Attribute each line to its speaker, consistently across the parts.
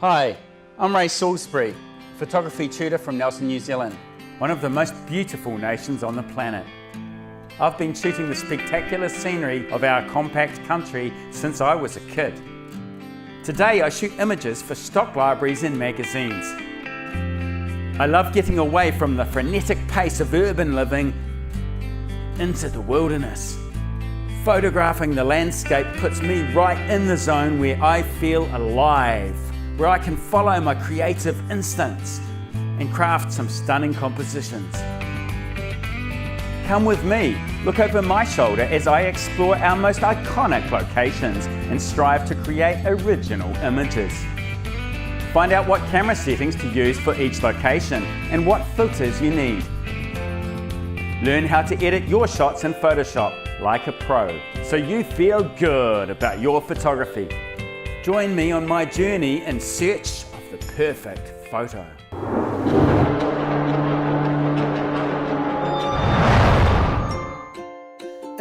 Speaker 1: Hi, I'm Ray Salisbury, photography tutor from Nelson, New Zealand, one of the most beautiful nations on the planet. I've been shooting the spectacular scenery of our compact country since I was a kid. Today I shoot images for stock libraries and magazines. I love getting away from the frenetic pace of urban living into the wilderness. Photographing the landscape puts me right in the zone where I feel alive, where I can follow my creative instincts and craft some stunning compositions. Come with me, look over my shoulder as I explore our most iconic locations and strive to create original images. Find out what camera settings to use for each location and what filters you need. Learn how to edit your shots in Photoshop like a pro, so you feel good about your photography. Join me on my journey in search of the perfect photo.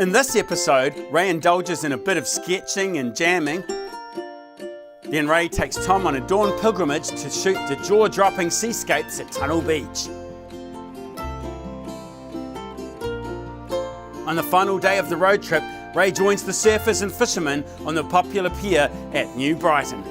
Speaker 1: In this episode, Ray indulges in a bit of sketching and jamming. Then Ray takes Tom on a dawn pilgrimage to shoot the jaw-dropping seascapes at Tunnel Beach. On the final day of the road trip, Ray joins the surfers and fishermen on the popular pier at New Brighton.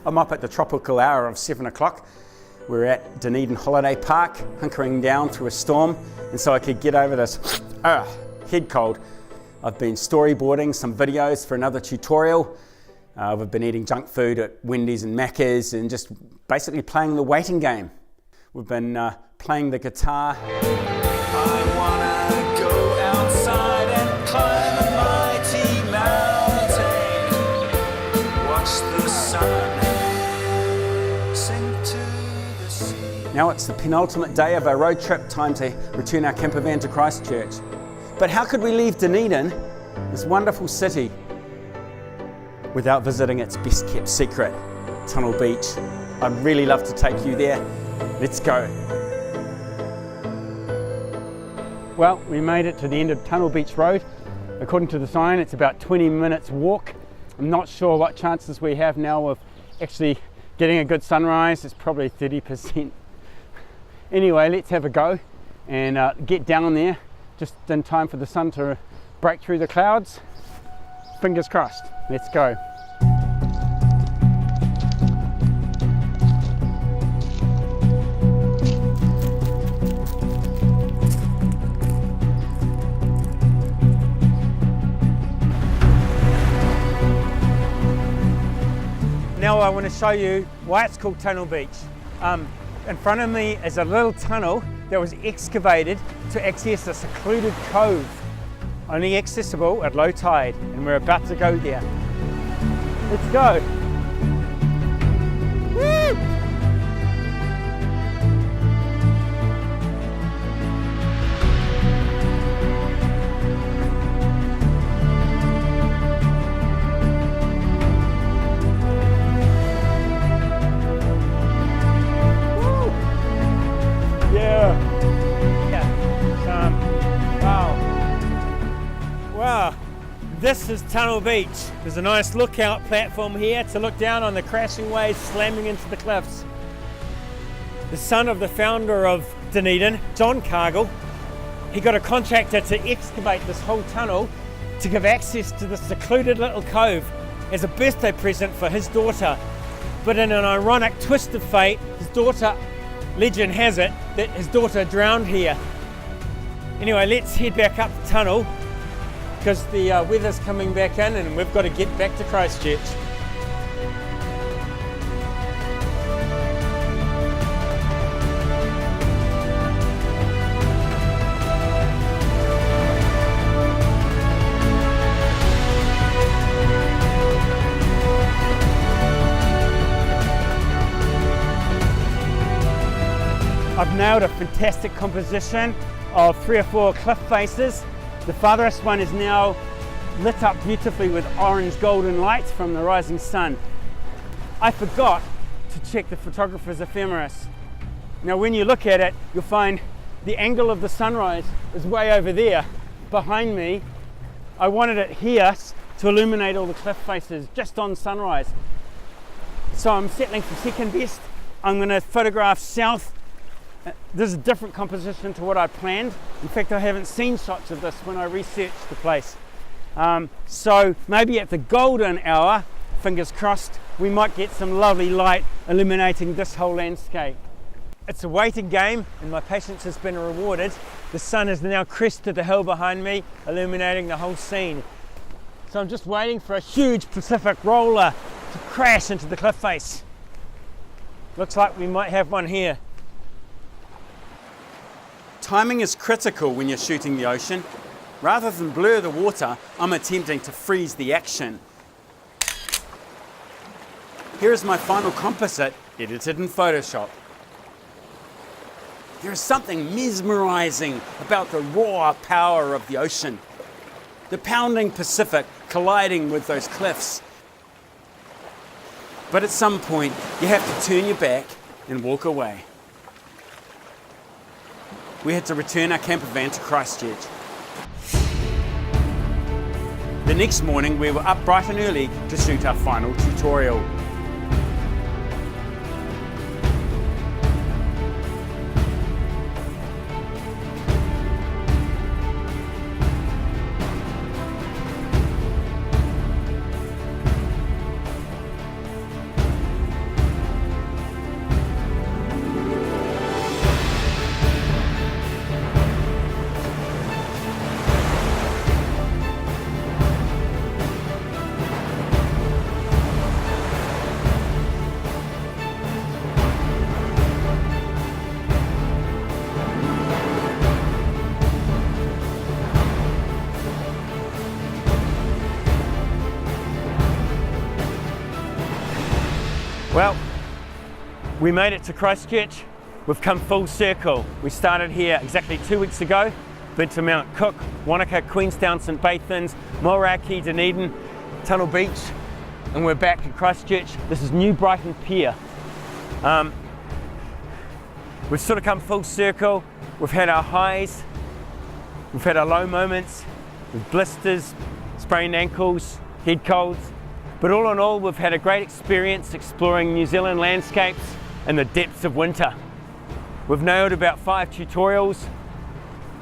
Speaker 1: I'm up at the tropical hour of 7 o'clock. We're at Dunedin Holiday Park, hunkering down through a storm, and so I could get over this head cold. I've been storyboarding some videos for another tutorial. We've been eating junk food at Wendy's and Macca's and just basically playing the waiting game. We've been playing the guitar. I wanna go outside and climb a mighty mountain, watch the sun sink to the sea. Now it's the penultimate day of our road trip, time to return our campervan to Christchurch. But how could we leave Dunedin, this wonderful city, without visiting its best kept secret, Tunnel Beach? I'd really love to take you there. Let's go. Well, we made it to the end of Tunnel Beach Road. According to the sign, it's about 20 minutes walk. I'm not sure what chances we have now of actually getting a good sunrise. It's probably 30%. Anyway, let's have a go and get down there just in time for the sun to break through the clouds. Fingers crossed. Let's go. Now I want to show you why it's called Tunnel Beach. In front of me is a little tunnel that was excavated to access a secluded cove, only accessible at low tide, and we're about to go there. Let's go. Woo! Wow, this is Tunnel Beach. There's a nice lookout platform here to look down on the crashing waves slamming into the cliffs. The son of the founder of Dunedin, John Cargill, he got a contractor to excavate this whole tunnel to give access to this secluded little cove as a birthday present for his daughter. But in an ironic twist of fate, his daughter, legend has it, that his daughter drowned here. Anyway, let's head back up the tunnel because the weather's coming back in and we've got to get back to Christchurch. I've nailed a fantastic composition of 3 or 4 cliff faces. The farthest one is now
Speaker 2: lit up beautifully with orange golden lights from the rising sun. I forgot to check the photographer's ephemeris. Now when you look at it, you'll find the angle of the sunrise is way over there behind me. I wanted it here to illuminate all the cliff faces just on sunrise. So I'm settling for second best. I'm going to photograph south. This is a different composition to what I planned. In fact, I haven't seen shots of this when I researched the place. So maybe at the golden hour, fingers crossed, we might get some lovely light illuminating this whole landscape. It's a waiting game and my patience has been rewarded. The sun has now crested the hill behind me, illuminating the whole scene. So I'm just waiting for a huge Pacific roller to crash into the cliff face. Looks like we might have one here.
Speaker 1: Timing is critical when you're shooting the ocean. Rather than blur the water, I'm attempting to freeze the action. Here is my final composite, edited in Photoshop. There is something mesmerizing about the raw power of the ocean. The pounding Pacific colliding with those cliffs. But at some point, you have to turn your back and walk away. We had to return our campervan to Christchurch. The next morning, we were up bright and early to shoot our final tutorial.
Speaker 2: Well, we made it to Christchurch. We've come full circle. We started here exactly 2 weeks ago. Been to Mount Cook, Wanaka, Queenstown, St Bathans, Mulraki, Dunedin, Tunnel Beach, and we're back in Christchurch. This is New Brighton Pier. We've sort of come full circle. We've had our highs, we've had our low moments, with blisters, sprained ankles, head colds. But all in all, we've had a great experience exploring New Zealand landscapes in the depths of winter. We've nailed about 5 tutorials,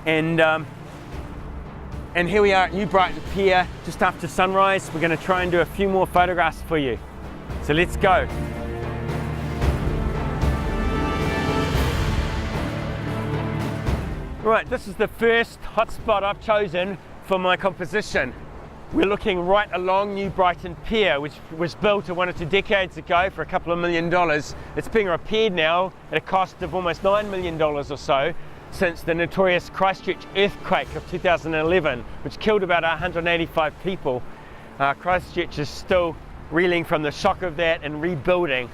Speaker 2: and here we are at New Brighton Pier, just after sunrise. We're going to try and do a few more photographs for you. So let's go. Right, this is the first hotspot I've chosen for my composition. We're looking right along New Brighton Pier, which was built 1 or 2 decades ago for a couple of $1 million. It's being repaired now at a cost of almost $9 million or so since the notorious Christchurch earthquake of 2011, which killed about 185 people. Christchurch is still reeling from the shock of that and rebuilding.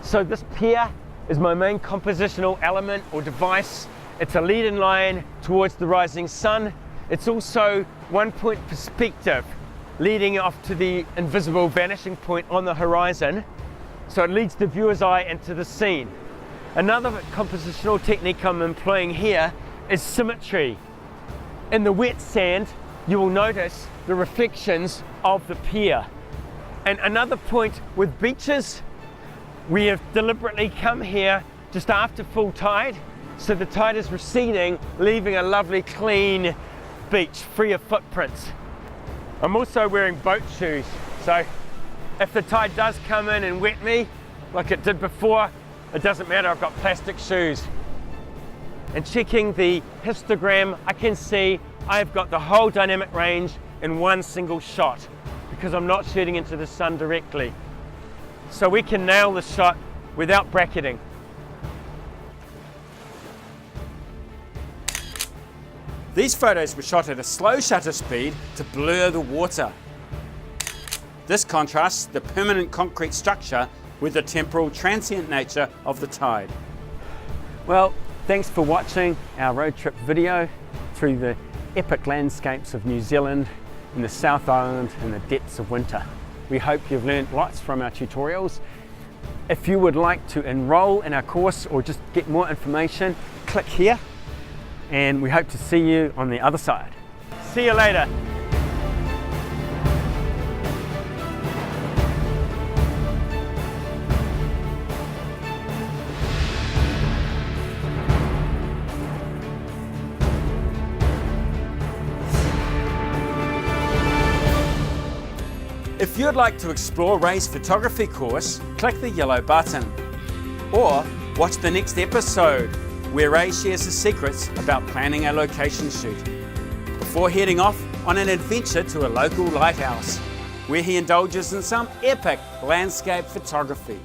Speaker 2: So this pier is my main compositional element or device. It's a lead-in line towards the rising sun. It's also one-point perspective leading off to the invisible vanishing point on the horizon. So it leads the viewer's eye into the scene. Another compositional technique I'm employing here is symmetry. In the wet sand, you will notice the reflections of the pier. And another point with beaches, we have deliberately come here just after full tide, so the tide is receding, leaving a lovely clean beach free of footprints. I'm also wearing boat shoes, so if the tide does come in and wet me like it did before, it doesn't matter, I've got plastic shoes. And checking the histogram, I can see I've got the whole dynamic range in one single shot because I'm not shooting into the sun directly. So we can nail the shot without bracketing.
Speaker 1: These photos were shot at a slow shutter speed to blur the water. This contrasts the permanent concrete structure with the temporal transient nature of the tide.
Speaker 2: Well, thanks for watching our road trip video through the epic landscapes of New Zealand in the South Island in the depths of winter. We hope you've learned lots from our tutorials. If you would like to enroll in our course or just get more information, click here, and we hope to see you on the other side. See you later.
Speaker 1: If you'd like to explore Ray's photography course, click the yellow button. Or watch the next episode where Ray shares his secrets about planning a location shoot before heading off on an adventure to a local lighthouse where he indulges in some epic landscape photography.